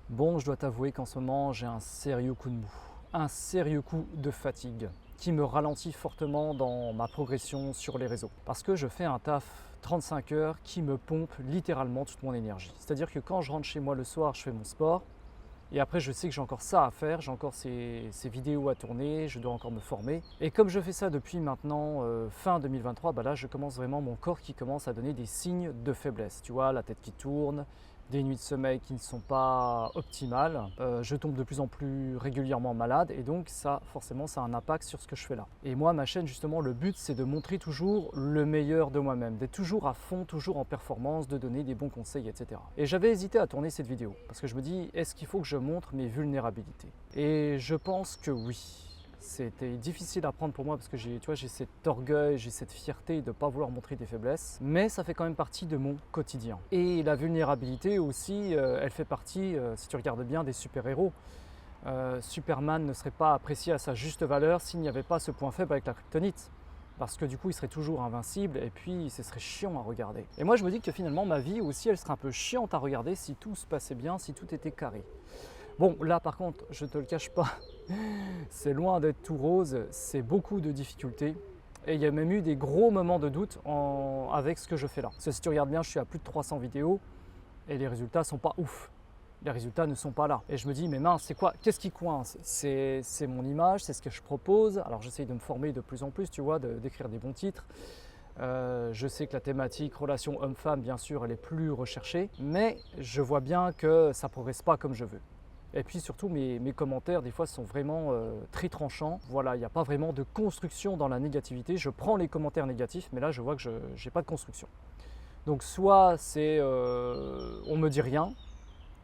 Bon, je dois t'avouer qu'en ce moment, j'ai un sérieux coup de mou, un sérieux coup de fatigue qui me ralentit fortement dans ma progression sur les réseaux. Parce que je fais un taf 35 heures qui me pompe littéralement toute mon énergie. C'est-à-dire que quand je rentre chez moi le soir, je fais mon sport et après je sais que j'ai encore ça à faire, j'ai encore ces vidéos à tourner, je dois encore me former. Et comme je fais ça depuis maintenant fin 2023, bah là je commence vraiment mon corps qui commence à donner des signes de faiblesse. Tu vois, la tête qui tourne, des nuits de sommeil qui ne sont pas optimales, je tombe de plus en plus régulièrement malade et donc ça forcément ça a un impact sur ce que je fais là. Et moi ma chaîne justement le but c'est de montrer toujours le meilleur de moi-même, d'être toujours à fond, toujours en performance, de donner des bons conseils, etc. Et j'avais hésité à tourner cette vidéo parce que je me dis est-ce qu'il faut que je montre mes vulnérabilités? Et je pense que oui. C'était difficile à prendre pour moi parce que j'ai cet orgueil, j'ai cette fierté de ne pas vouloir montrer des faiblesses, mais ça fait quand même partie de mon quotidien. Et la vulnérabilité aussi, elle fait partie, si tu regardes bien, des super-héros. Superman ne serait pas apprécié à sa juste valeur s'il n'y avait pas ce point faible avec la kryptonite. Parce que du coup, il serait toujours invincible et puis ce serait chiant à regarder. Et moi, je me dis que finalement, ma vie aussi, elle serait un peu chiante à regarder si tout se passait bien, si tout était carré. Bon, là par contre, je ne te le cache pas, c'est loin d'être tout rose, c'est beaucoup de difficultés. Et il y a même eu des gros moments de doute avec ce que je fais là. Parce que si tu regardes bien, je suis à plus de 300 vidéos et les résultats sont pas ouf. Les résultats ne sont pas là. Et je me dis, mais mince, c'est quoi? Qu'est-ce qui coince? C'est mon image, c'est ce que je propose. Alors j'essaye de me former de plus en plus, tu vois, d'écrire des bons titres. Je sais que la thématique relation homme-femme, bien sûr, elle est plus recherchée. Mais je vois bien que ça ne progresse pas comme je veux. Et puis surtout, mes commentaires, des fois, sont vraiment très tranchants. Voilà, il n'y a pas vraiment de construction dans la négativité. Je prends les commentaires négatifs, mais là, je vois que je n'ai pas de construction. Donc soit c'est on me dit rien,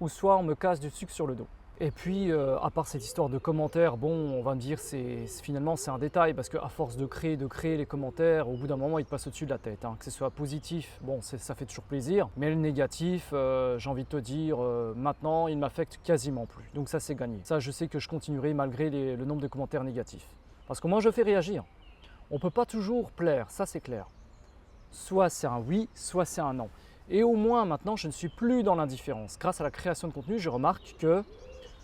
ou soit on me casse du sucre sur le dos. Et puis, à part cette histoire de commentaires, bon, on va me dire finalement c'est un détail parce qu'à force de créer les commentaires, au bout d'un moment, ils te passent au-dessus de la tête. Hein. Que ce soit positif, bon, ça fait toujours plaisir, mais le négatif, j'ai envie de te dire, maintenant, il ne m'affecte quasiment plus. Donc ça, c'est gagné. Ça, je sais que je continuerai malgré le nombre de commentaires négatifs. Parce que moi, je fais réagir. On ne peut pas toujours plaire, ça c'est clair. Soit c'est un oui, soit c'est un non. Et au moins maintenant, je ne suis plus dans l'indifférence. Grâce à la création de contenu, je remarque que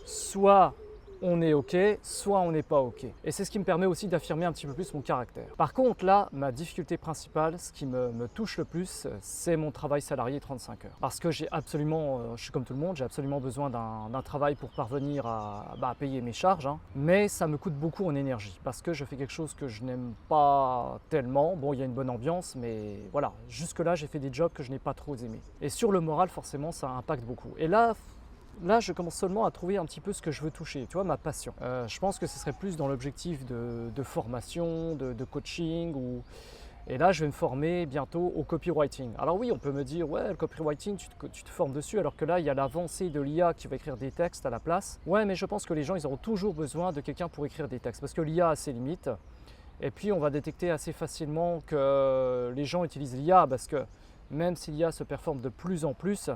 soit on est OK, soit on n'est pas OK. Et c'est ce qui me permet aussi d'affirmer un petit peu plus mon caractère. Par contre, là, ma difficulté principale, ce qui me touche le plus, c'est mon travail salarié 35 heures. Parce que j'ai absolument, je suis comme tout le monde, j'ai absolument besoin d'un travail pour parvenir à payer mes charges. Hein. Mais ça me coûte beaucoup en énergie parce que je fais quelque chose que je n'aime pas tellement. Bon, il y a une bonne ambiance, mais voilà, jusque-là, j'ai fait des jobs que je n'ai pas trop aimés. Et sur le moral, forcément, ça impacte beaucoup. Et là, je commence seulement à trouver un petit peu ce que je veux toucher, tu vois, ma passion. Je pense que ce serait plus dans l'objectif de formation, de coaching. Et là, je vais me former bientôt au copywriting. Alors oui, on peut me dire, ouais, le copywriting, tu te formes dessus, alors que là, il y a l'avancée de l'IA qui va écrire des textes à la place. Ouais, mais je pense que les gens, ils auront toujours besoin de quelqu'un pour écrire des textes, parce que l'IA a ses limites. Et puis, on va détecter assez facilement que les gens utilisent l'IA, parce que même si l'IA se performe de plus en plus,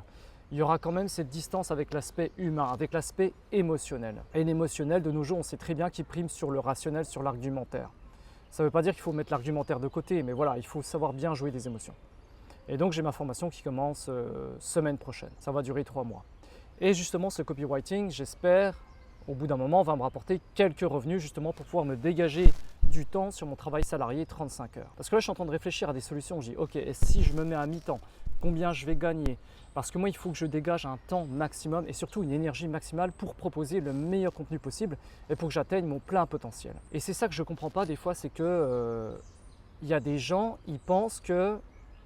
il y aura quand même cette distance avec l'aspect humain, avec l'aspect émotionnel. Et l'émotionnel, de nos jours, on sait très bien qu'il prime sur le rationnel, sur l'argumentaire. Ça ne veut pas dire qu'il faut mettre l'argumentaire de côté, mais voilà, il faut savoir bien jouer des émotions. Et donc j'ai ma formation qui commence semaine prochaine. Ça va durer 3 mois. Et justement, ce copywriting, j'espère, au bout d'un moment, va me rapporter quelques revenus justement pour pouvoir me dégager du temps sur mon travail salarié 35 heures. Parce que là, je suis en train de réfléchir à des solutions. Je dis, ok, et si je me mets à mi-temps, combien je vais gagner? Parce que moi, il faut que je dégage un temps maximum et surtout une énergie maximale pour proposer le meilleur contenu possible et pour que j'atteigne mon plein potentiel. Et c'est ça que je ne comprends pas des fois, c'est que y a des gens, ils pensent que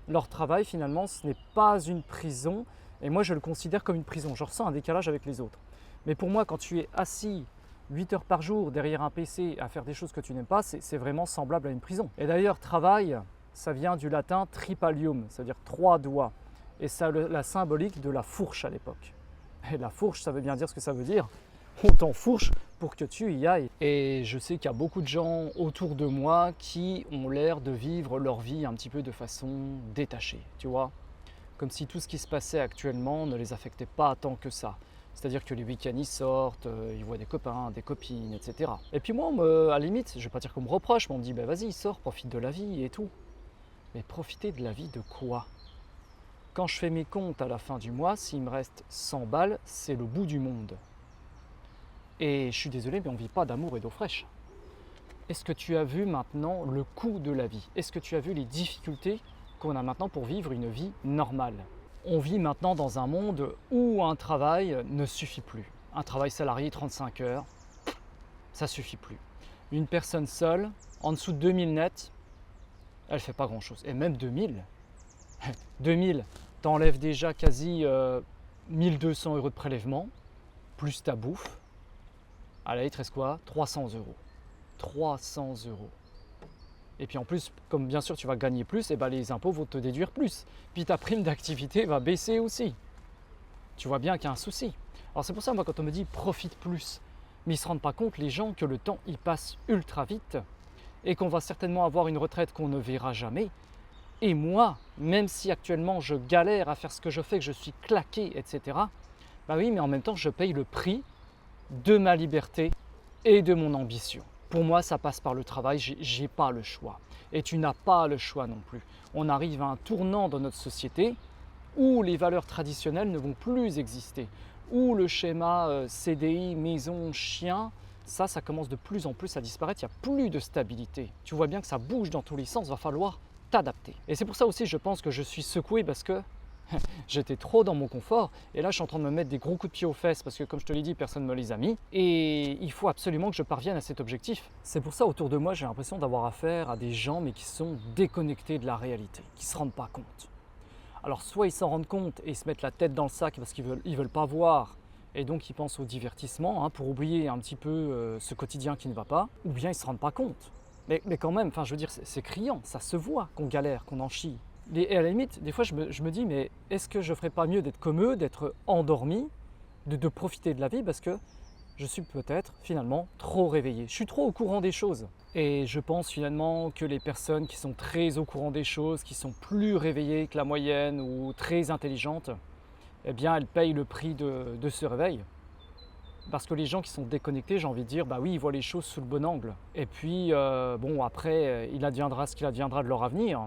leur travail, finalement, ce n'est pas une prison. Et moi, je le considère comme une prison. Je ressens un décalage avec les autres. Mais pour moi, quand tu es assis 8 heures par jour derrière un PC à faire des choses que tu n'aimes pas, c'est vraiment semblable à une prison. Et d'ailleurs, travail, ça vient du latin tripalium, c'est-à-dire 3 doigts. Et ça a la symbolique de la fourche à l'époque. Et la fourche, ça veut bien dire ce que ça veut dire. On t'enfourche pour que tu y ailles. Et je sais qu'il y a beaucoup de gens autour de moi qui ont l'air de vivre leur vie un petit peu de façon détachée, tu vois. Comme si tout ce qui se passait actuellement ne les affectait pas tant que ça. C'est-à-dire que les week-ends ils sortent, ils voient des copains, des copines, etc. Et puis moi, à la limite, je ne vais pas dire qu'on me reproche, mais on me dit bah, vas-y, sors, profite de la vie et tout. Mais profiter de la vie de quoi? Quand je fais mes comptes à la fin du mois, s'il me reste 100 balles, c'est le bout du monde. Et je suis désolé, mais on ne vit pas d'amour et d'eau fraîche. Est-ce que tu as vu maintenant le coût de la vie? Est-ce que tu as vu les difficultés qu'on a maintenant pour vivre une vie normale? On vit maintenant dans un monde où un travail ne suffit plus. Un travail salarié 35 heures, ça ne suffit plus. Une personne seule, en dessous de 2000 net, elle ne fait pas grand-chose. Et même 2000, 2000, t'enlèves déjà quasi 1200 euros de prélèvement, plus ta bouffe. À la il te reste quoi? 300 euros. 300 euros. Et puis en plus, comme bien sûr tu vas gagner plus, et ben les impôts vont te déduire plus. Puis ta prime d'activité va baisser aussi. Tu vois bien qu'il y a un souci. Alors c'est pour ça, moi, quand on me dit profite plus, mais ils ne se rendent pas compte, les gens, que le temps il passe ultra vite et qu'on va certainement avoir une retraite qu'on ne verra jamais. Et moi, même si actuellement je galère à faire ce que je fais, que je suis claqué, etc., bah oui, mais en même temps, je paye le prix de ma liberté et de mon ambition. Pour moi, ça passe par le travail, j'ai pas le choix. Et tu n'as pas le choix non plus. On arrive à un tournant dans notre société où les valeurs traditionnelles ne vont plus exister, où le schéma CDI, maison, chien, ça commence de plus en plus à disparaître, il n'y a plus de stabilité. Tu vois bien que ça bouge dans tous les sens, il va falloir t'adapter. Et c'est pour ça aussi, je pense que je suis secoué parce que j'étais trop dans mon confort et là je suis en train de me mettre des gros coups de pied aux fesses parce que comme je te l'ai dit, personne ne me les a mis et il faut absolument que je parvienne à cet objectif. C'est pour ça autour de moi j'ai l'impression d'avoir affaire à des gens mais qui sont déconnectés de la réalité, qui ne se rendent pas compte. Alors soit ils s'en rendent compte et ils se mettent la tête dans le sac parce qu'ils veulent pas voir et donc ils pensent au divertissement pour oublier un petit peu ce quotidien qui ne va pas, ou bien ils ne se rendent pas compte. Mais quand même, je veux dire, c'est criant, ça se voit qu'on galère, qu'on en chie. Et à la limite, des fois, je me dis, mais est-ce que je ne ferais pas mieux d'être comme eux, d'être endormi, de profiter de la vie parce que je suis peut-être finalement trop réveillé. Je suis trop au courant des choses. Et je pense finalement que les personnes qui sont très au courant des choses, qui sont plus réveillées que la moyenne ou très intelligentes, eh bien, elles payent le prix de ce réveil. Parce que les gens qui sont déconnectés, j'ai envie de dire, bah oui, ils voient les choses sous le bon angle. Et puis, bon, après, il adviendra ce qu'il adviendra de leur avenir.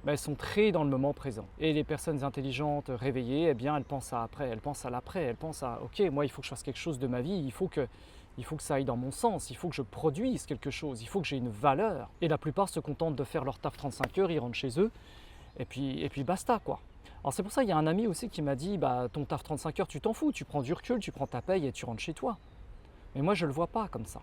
Mais elles sont très dans le moment présent. Et les personnes intelligentes, réveillées, eh bien, elles pensent à après, elles pensent à l'après, elles pensent à, ok, moi, il faut que je fasse quelque chose de ma vie, il faut que ça aille dans mon sens, il faut que je produise quelque chose, il faut que j'ai une valeur. Et la plupart se contentent de faire leur taf 35 heures, ils rentrent chez eux, et puis basta, quoi. Alors c'est pour ça, il y a un ami aussi qui m'a dit, bah, ton taf 35 heures, tu t'en fous, tu prends du recul, tu prends ta paye et tu rentres chez toi. Mais moi, je ne le vois pas comme ça.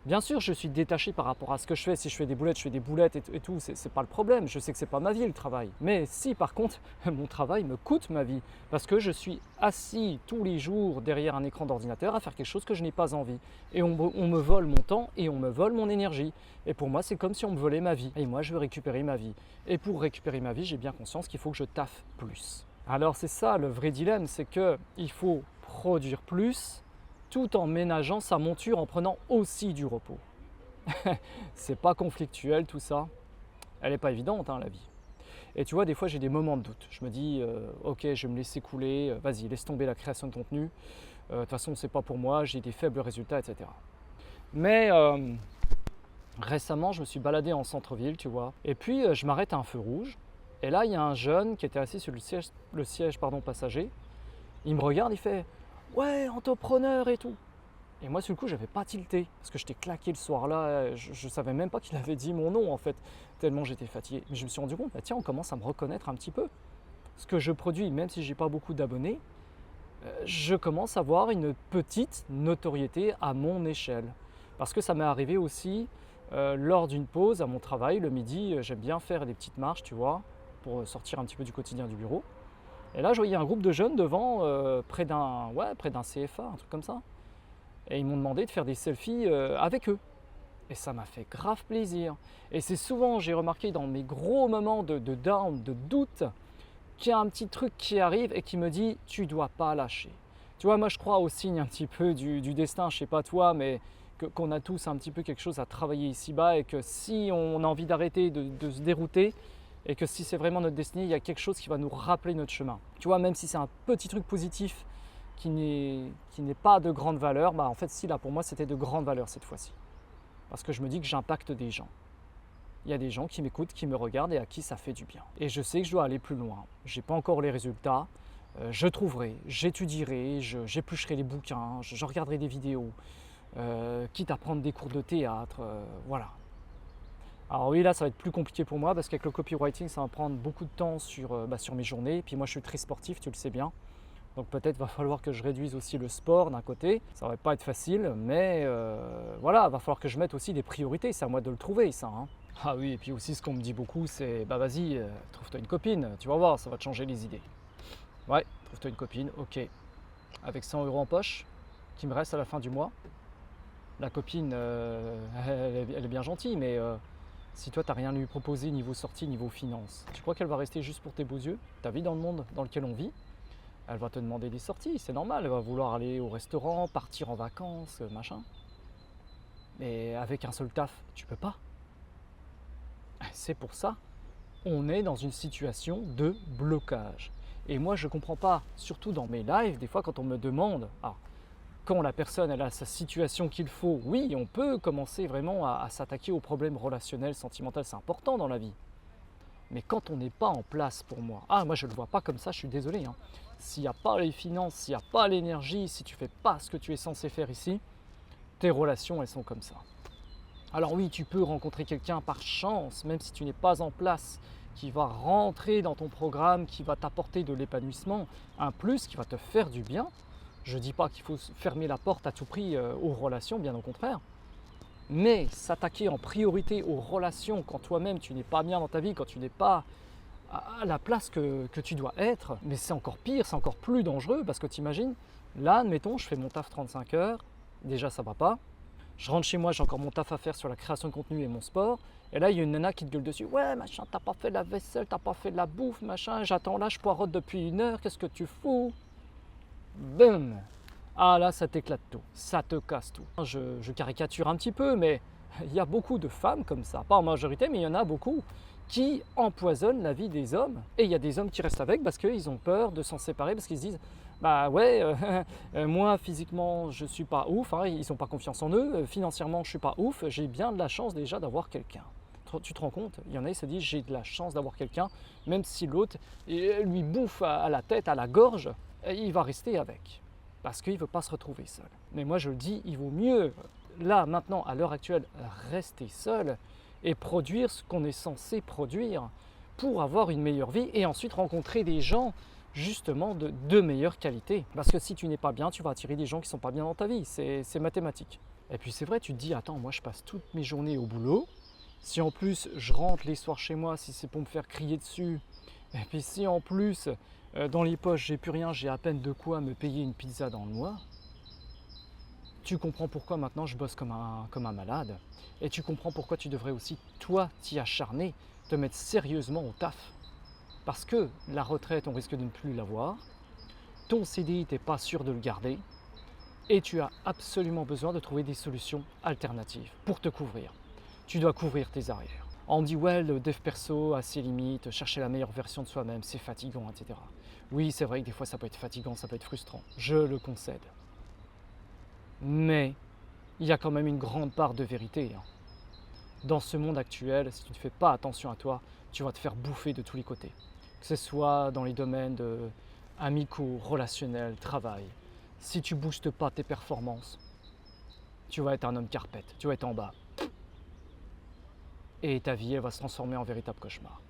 Bien sûr, je suis détaché par rapport à ce que je fais. Si je fais des boulettes et tout, c'est pas le problème. Je sais que c'est pas ma vie le travail. Mais si par contre, mon travail me coûte ma vie, parce que je suis assis tous les jours derrière un écran d'ordinateur à faire quelque chose que je n'ai pas envie. Et on me vole mon temps et on me vole mon énergie. Et pour moi, c'est comme si on me volait ma vie. Et moi, je veux récupérer ma vie. Et pour récupérer ma vie, j'ai bien conscience qu'il faut que je taffe plus. Alors c'est ça le vrai dilemme, c'est qu'il faut produire plus, tout en ménageant sa monture en prenant aussi du repos. C'est pas conflictuel tout ça. Elle n'est pas évidente la vie. Et tu vois, des fois j'ai des moments de doute. Je me dis, ok, je vais me laisser couler, vas-y, laisse tomber la création de contenu. De toute façon, c'est pas pour moi, j'ai des faibles résultats, etc. Mais récemment, je me suis baladé en centre-ville, tu vois. Et puis, je m'arrête à un feu rouge. Et là, il y a un jeune qui était assis sur le siège passager. Il me regarde, il fait « Ouais, entrepreneur et tout ». Et moi, sur le coup, j'avais pas tilté, parce que j'étais claqué le soir-là, je savais même pas qu'il avait dit mon nom, en fait, tellement j'étais fatigué. Mais je me suis rendu compte, bah, tiens, on commence à me reconnaître un petit peu. Ce que je produis, même si j'ai pas beaucoup d'abonnés, je commence à avoir une petite notoriété à mon échelle. Parce que ça m'est arrivé aussi, lors d'une pause à mon travail, le midi, j'aime bien faire des petites marches, tu vois, pour sortir un petit peu du quotidien du bureau. Et là, je voyais un groupe de jeunes devant, près d'un CFA, un truc comme ça. Et ils m'ont demandé de faire des selfies avec eux. Et ça m'a fait grave plaisir. Et c'est souvent, j'ai remarqué dans mes gros moments de down, de doute, qu'il y a un petit truc qui arrive et qui me dit « tu dois pas lâcher ». Tu vois, moi je crois au signe un petit peu du destin, je sais pas toi, mais qu'on a tous un petit peu quelque chose à travailler ici-bas et que si on a envie d'arrêter de se dérouter, et que si c'est vraiment notre destinée, il y a quelque chose qui va nous rappeler notre chemin. Tu vois, même si c'est un petit truc positif qui n'est pas de grande valeur, bah en fait si là pour moi c'était de grande valeur cette fois-ci. Parce que je me dis que j'impacte des gens. il y a des gens qui m'écoutent, qui me regardent et à qui ça fait du bien. Et je sais que je dois aller plus loin. Je n'ai pas encore les résultats. Je trouverai, j'étudierai, j'éplucherai les bouquins, je regarderai des vidéos, quitte à prendre des cours de théâtre, voilà. Alors oui, là, ça va être plus compliqué pour moi parce qu'avec le copywriting, ça va prendre beaucoup de temps sur mes journées. Et puis moi, je suis très sportif, tu le sais bien. Donc peut-être va falloir que je réduise aussi le sport d'un côté. Ça va pas être facile, mais voilà, va falloir que je mette aussi des priorités. C'est à moi de le trouver, ça. Hein. Ah oui, et puis aussi, ce qu'on me dit beaucoup, c'est bah vas-y, trouve-toi une copine, tu vas voir, ça va te changer les idées. Ouais, trouve-toi une copine, ok. Avec 100 € en poche, qui me reste à la fin du mois. La copine, elle est bien gentille, mais si toi, tu n'as rien à lui proposer niveau sortie, niveau finance, tu crois qu'elle va rester juste pour tes beaux yeux? Ta vie dans le monde dans lequel on vit, elle va te demander des sorties, c'est normal. Elle va vouloir aller au restaurant, partir en vacances, machin. Mais avec un seul taf, tu peux pas. C'est pour ça, on est dans une situation de blocage. Et moi, je ne comprends pas, surtout dans mes lives, des fois quand on me demande, quand la personne elle a sa situation qu'il faut, oui, on peut commencer vraiment à s'attaquer aux problèmes relationnels, sentimentaux, c'est important dans la vie. Mais quand on n'est pas en place pour moi, moi je ne le vois pas comme ça, je suis désolé. Hein. S'il n'y a pas les finances, s'il n'y a pas l'énergie, si tu ne fais pas ce que tu es censé faire ici, tes relations elles sont comme ça. Alors oui, tu peux rencontrer quelqu'un par chance, même si tu n'es pas en place, qui va rentrer dans ton programme, qui va t'apporter de l'épanouissement, un plus, qui va te faire du bien. Je ne dis pas qu'il faut fermer la porte à tout prix aux relations, bien au contraire. Mais s'attaquer en priorité aux relations quand toi-même tu n'es pas bien dans ta vie, quand tu n'es pas à la place que tu dois être, mais c'est encore pire, c'est encore plus dangereux parce que t'imagines, là, admettons, je fais mon taf 35 heures, déjà ça va pas. Je rentre chez moi, j'ai encore mon taf à faire sur la création de contenu et mon sport. Et là, il y a une nana qui te gueule dessus. Ouais, machin, t'as pas fait la vaisselle, t'as pas fait de la bouffe, machin. J'attends là, je poireaute depuis 1 heure, qu'est-ce que tu fous? Boum! Ah là, ça t'éclate tout, ça te casse tout. Je caricature un petit peu, mais il y a beaucoup de femmes comme ça, pas en majorité, mais il y en a beaucoup, qui empoisonnent la vie des hommes. Et il y a des hommes qui restent avec parce qu'ils ont peur de s'en séparer, parce qu'ils se disent, bah ouais, moi physiquement je suis pas ouf, hein, ils n'ont pas confiance en eux, financièrement je suis pas ouf, j'ai bien de la chance déjà d'avoir quelqu'un. Tu te rends compte? Il y en a qui se disent, j'ai de la chance d'avoir quelqu'un, même si l'autre lui bouffe à la tête, à la gorge, il va rester avec. Parce qu'il ne veut pas se retrouver seul. Mais moi je le dis, il vaut mieux, là, maintenant, à l'heure actuelle, rester seul et produire ce qu'on est censé produire pour avoir une meilleure vie et ensuite rencontrer des gens justement de meilleure qualité. Parce que si tu n'es pas bien, tu vas attirer des gens qui ne sont pas bien dans ta vie, c'est mathématique. Et puis c'est vrai, tu te dis, attends, moi je passe toutes mes journées au boulot, si en plus je rentre les soirs chez moi, si c'est pour me faire crier dessus, et puis si en plus dans les poches j'ai plus rien, j'ai à peine de quoi me payer une pizza dans le mois, tu comprends pourquoi maintenant je bosse comme un malade. Et tu comprends pourquoi tu devrais aussi, toi, t'y acharner, te mettre sérieusement au taf. Parce que la retraite, on risque de ne plus l'avoir, ton CDI, tu n'es pas sûr de le garder, et tu as absolument besoin de trouver des solutions alternatives pour te couvrir. Tu dois couvrir tes arrières. On me dit, ouais, le dev perso a ses limites, chercher la meilleure version de soi-même, c'est fatigant, etc. Oui, c'est vrai que des fois ça peut être fatigant, ça peut être frustrant, je le concède. Mais il y a quand même une grande part de vérité. Dans ce monde actuel, si tu ne fais pas attention à toi, tu vas te faire bouffer de tous les côtés. Que ce soit dans les domaines amicaux, relationnels, travail. Si tu ne boostes pas tes performances, tu vas être un homme carpette, tu vas être en bas. Et ta vie, elle va se transformer en véritable cauchemar.